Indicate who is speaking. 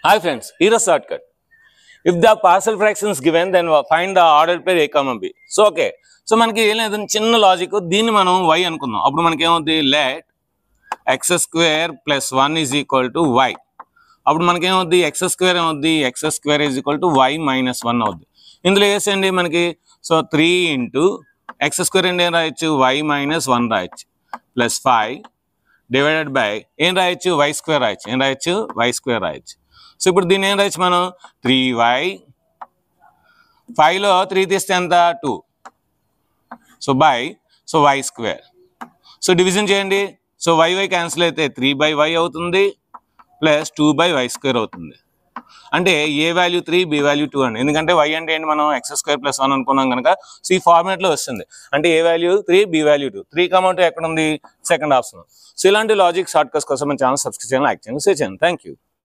Speaker 1: Hi friends, here is a shortcut. If the partial fraction is given, then find the ordered pair a comma b. So okay. So మనకి ఏం లేదు చిన్న logic దీన్ని మనం y అనుకుందాం. అప్పుడు మనకి ఏమవుద్ది let x square plus 1 is equal to y. అప్పుడు మనకి ఏమవుద్ది x square ఏమవుద్ది x square is equal to y minus 1 అవుద్ది. ఇందులో వేసేయండి మనకి సో 3 into x square అంటే ఏం రాయొచ్చు y minus 1 రాయొచ్చు ప్లస్ 5 డివైడెడ్ బై ఏం రాయొచ్చు y square రాయొచ్చు ఏం రాయొచ్చు y square రాయొచ్చు. సో ఇప్పుడు దీన్ని ఏం రాయొచ్చు మనం 3y 5లో 3 తీస్తే ఎంత 2 so by so y square. So division చేయండి సో y క్యాన్సిల్ అయితే 3/y అవుతుంది ప్లస్ 2/y square అవుతుంది. అంటే ఏ వాల్యూ 3 బి వాల్యూ 2 అండి. ఎందుకంటే y అంటే ఏంటి మనం x square plus 1 అనుకున్నాం కనుక సో ఈ ఫార్మాట్లో వస్తుంది. అంటే ఏ వాల్యూ 3 బి వాల్యూ 2 3 2 ఎక్కడ ఉంది సెకండ్ ఆప్షన్. సో ఇలాంటి లాజిక్ షార్ట్ కట్స్ కోసం మన ఛానల్ సబ్స్క్రైబ్ చేయండి, లైక్ చేయండి, షేర్ చేయండి. Thank you.